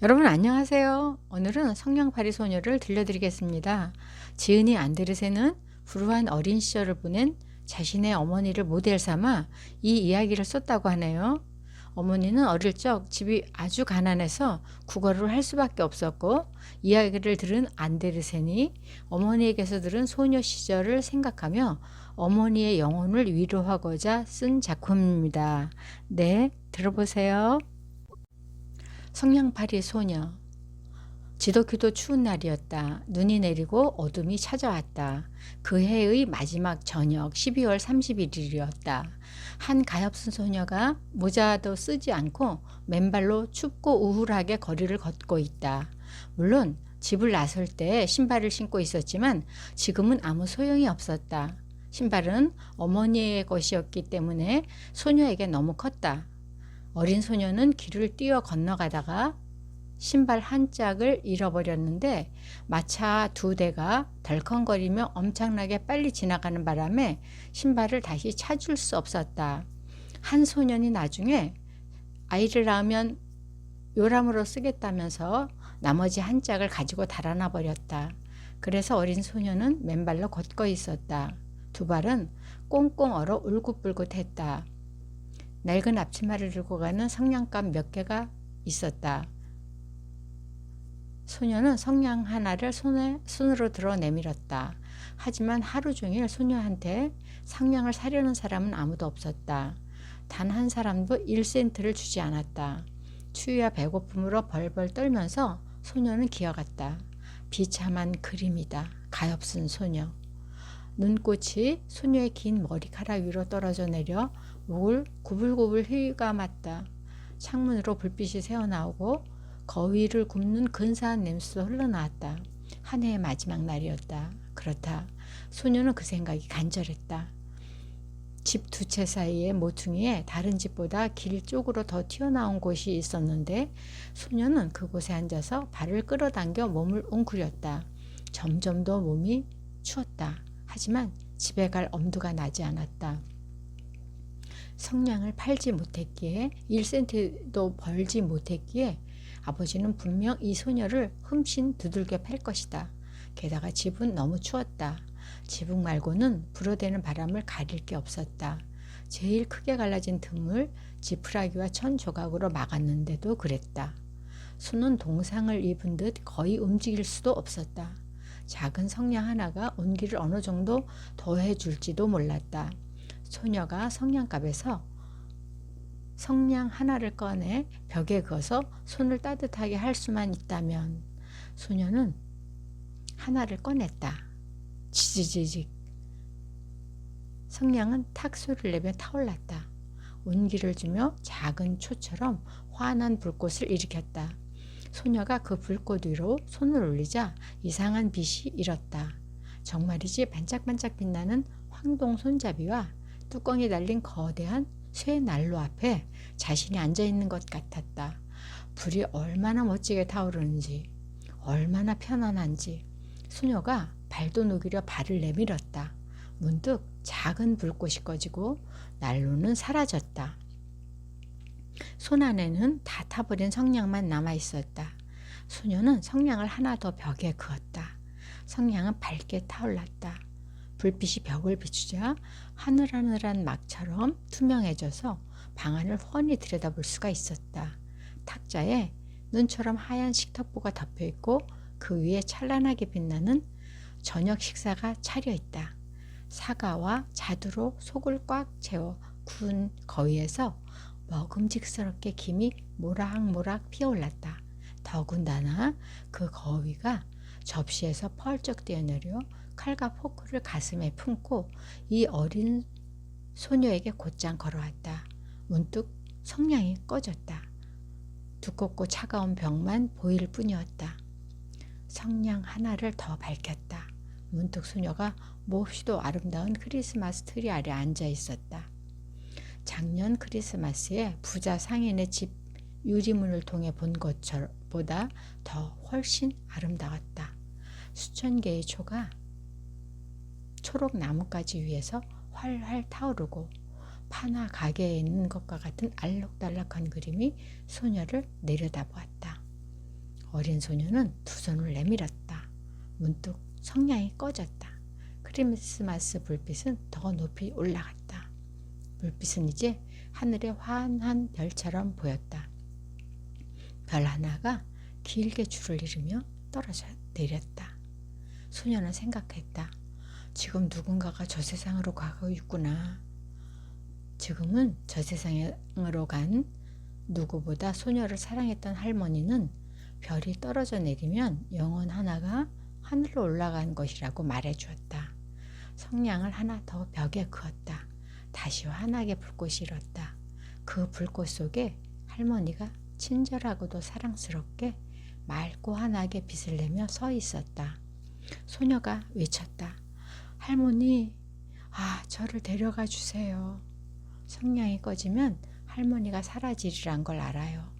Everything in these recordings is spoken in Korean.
여러분 안녕하세요. 오늘은 성냥팔이 소녀를 들려드리겠습니다. 지은이 안데르센은 불우한 어린 시절을 보낸 자신의 어머니를 모델 삼아 이 이야기를 썼다고 하네요. 어머니는 어릴 적 집이 아주 가난해서 국어를 할 수밖에 없었고, 이야기를 들은 안데르센이 어머니에게서 들은 소녀 시절을 생각하며 어머니의 영혼을 위로하고자 쓴 작품입니다. 네, 들어보세요. 성냥팔이 소녀. 지독히도 추운 날이었다. 눈이 내리고 어둠이 찾아왔다. 그 해의 마지막 저녁 12월 31일이었다. 한 가엾은 소녀가 모자도 쓰지 않고 맨발로 춥고 우울하게 거리를 걷고 있다. 물론 집을 나설 때 신발을 신고 있었지만 지금은 아무 소용이 없었다. 신발은 어머니의 것이었기 때문에 소녀에게 너무 컸다. 어린 소녀는 길을 뛰어 건너가다가 신발 한 짝을 잃어버렸는데, 마차 두 대가 덜컹거리며 엄청나게 빨리 지나가는 바람에 신발을 다시 찾을 수 없었다. 한 소년이 나중에 아이를 낳으면 요람으로 쓰겠다면서 나머지 한 짝을 가지고 달아나 버렸다. 그래서 어린 소녀는 맨발로 걷고 있었다. 두 발은 꽁꽁 얼어 울긋불긋했다. 낡은 앞치마를 들고 가는 성냥감 몇 개가 있었다. 소녀는 성냥 하나를 손으로 들어 내밀었다. 하지만 하루 종일 소녀한테 성냥을 사려는 사람은 아무도 없었다. 단 한 사람도 1센트를 주지 않았다. 추위와 배고픔으로 벌벌 떨면서 소녀는 기어갔다. 비참한 그림이다. 가엾은 소녀. 눈꽃이 소녀의 긴 머리카락 위로 떨어져 내려 목을 구불구불 휘감았다. 창문으로 불빛이 새어나오고 거위를 굽는 근사한 냄새도 흘러나왔다. 한 해의 마지막 날이었다. 그렇다. 소녀는 그 생각이 간절했다. 집 두 채 사이의 모퉁이에 다른 집보다 길 쪽으로 더 튀어나온 곳이 있었는데, 소녀는 그곳에 앉아서 발을 끌어당겨 몸을 웅크렸다. 점점 더 몸이 추웠다. 하지만 집에 갈 엄두가 나지 않았다. 성냥을 팔지 못했기에 1센트도 벌지 못했기에 아버지는 분명 이 소녀를 흠씬 두들겨 팰 것이다. 게다가 집은 너무 추웠다. 지붕 말고는 불어대는 바람을 가릴 게 없었다. 제일 크게 갈라진 틈을 지푸라기와 천 조각으로 막았는데도 그랬다. 손은 동상을 입은 듯 거의 움직일 수도 없었다. 작은 성냥 하나가 온기를 어느 정도 더해줄지도 몰랐다. 소녀가 성냥갑에서 성냥 하나를 꺼내 벽에 그어서 손을 따뜻하게 할 수만 있다면. 소녀는 하나를 꺼냈다. 지지직. 성냥은 탁 소리를 내며 타올랐다. 온기를 주며 작은 초처럼 환한 불꽃을 일으켰다. 소녀가 그 불꽃 위로 손을 올리자 이상한 빛이 일었다. 정말이지 반짝반짝 빛나는 황동 손잡이와 뚜껑이 달린 거대한 쇠 난로 앞에 자신이 앉아있는 것 같았다. 불이 얼마나 멋지게 타오르는지, 얼마나 편안한지. 소녀가 발도 녹이려 발을 내밀었다. 문득 작은 불꽃이 꺼지고 난로는 사라졌다. 손 안에는 다 타버린 성냥만 남아있었다. 소녀는 성냥을 하나 더 벽에 그었다. 성냥은 밝게 타올랐다. 불빛이 벽을 비추자 하늘하늘한 막처럼 투명해져서 방 안을 훤히 들여다볼 수가 있었다. 탁자에 눈처럼 하얀 식탁보가 덮여있고 그 위에 찬란하게 빛나는 저녁 식사가 차려있다. 사과와 자두로 속을 꽉 채워 구운 거위에서 먹음직스럽게 김이 모락모락 피어올랐다. 더군다나 그 거위가 접시에서 펄쩍 뛰어내려 칼과 포크를 가슴에 품고 이 어린 소녀에게 곧장 걸어왔다. 문득 성냥이 꺼졌다. 두껍고 차가운 벽만 보일 뿐이었다. 성냥 하나를 더 밝혔다. 문득 소녀가 몹시도 아름다운 크리스마스 트리 아래 앉아 있었다. 작년 크리스마스에 부자 상인의 집 유리문을 통해 본 것보다 더 훨씬 아름다웠다. 수천 개의 초가 초록 나뭇가지 위에서 활활 타오르고 파나 가게에 있는 것과 같은 알록달록한 그림이 소녀를 내려다보았다. 어린 소녀는 두 손을 내밀었다. 문득 성냥이 꺼졌다. 크리스마스 불빛은 더 높이 올라갔다. 불빛은 이제 하늘의 환한 별처럼 보였다. 별 하나가 길게 줄을 이루며 떨어져 내렸다. 소녀는 생각했다. 지금 누군가가 저 세상으로 가고 있구나. 지금은 저 세상으로 간 누구보다 소녀를 사랑했던 할머니는 별이 떨어져 내리면 영혼 하나가 하늘로 올라간 것이라고 말해주었다. 성냥을 하나 더 벽에 그었다. 다시 환하게 불꽃이 일었다. 그 불꽃 속에 할머니가 친절하고도 사랑스럽게 맑고 환하게 빛을 내며 서 있었다. 소녀가 외쳤다. 할머니, 저를 데려가 주세요. 성냥이 꺼지면 할머니가 사라지리란 걸 알아요.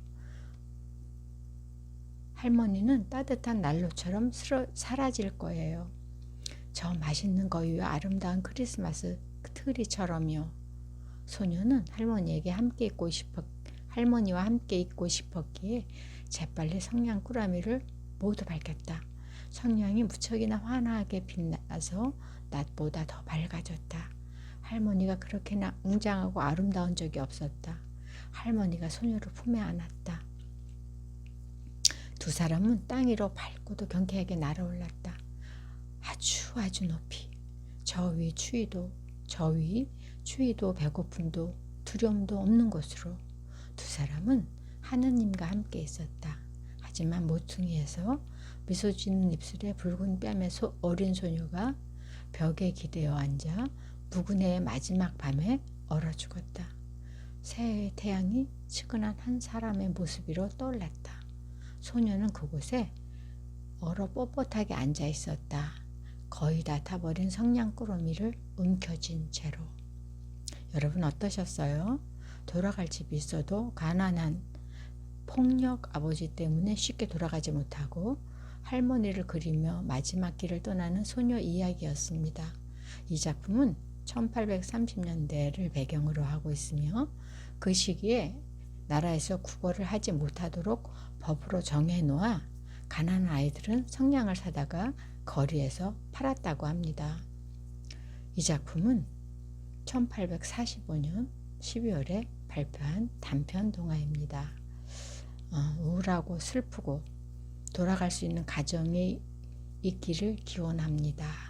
할머니는 따뜻한 난로처럼 사라질 거예요. 저 맛있는 거위와 아름다운 크리스마스 트리처럼요. 소녀는 할머니와 함께 있고 싶었기에 재빨리 성냥 꾸러미를 모두 밝혔다. 성냥이 무척이나 환하게 빛나서 낮보다 더 밝아졌다. 할머니가 그렇게나 웅장하고 아름다운 적이 없었다. 할머니가 소녀를 품에 안았다. 두 사람은 땅 위로 밝고도 경쾌하게 날아올랐다. 아주 높이. 저 위 추위도 배고픔도 두려움도 없는 곳으로. 두 사람은 하느님과 함께 있었다. 하지만 모퉁이에서 미소 짓는 입술에 붉은 뺨의 어린 소녀가 벽에 기대어 앉아 묵은 해의 마지막 밤에 얼어 죽었다. 새해의 태양이 측은한 한 사람의 모습 위로 떠올랐다. 소녀는 그곳에 얼어 뻣뻣하게 앉아 있었다. 거의 다 타버린 성냥꾸러미를 움켜쥔 채로. 여러분 어떠셨어요? 돌아갈 집이 있어도 가난한 폭력 아버지 때문에 쉽게 돌아가지 못하고 할머니를 그리며 마지막 길을 떠나는 소녀 이야기였습니다. 이 작품은 1830년대를 배경으로 하고 있으며 그 시기에 나라에서 국어를 하지 못하도록 법으로 정해놓아 가난한 아이들은 성냥을 사다가 거리에서 팔았다고 합니다. 이 작품은 1845년 12월에 발표한 단편 동화입니다. 우울하고 슬프고 돌아갈 수 있는 가정이 있기를 기원합니다.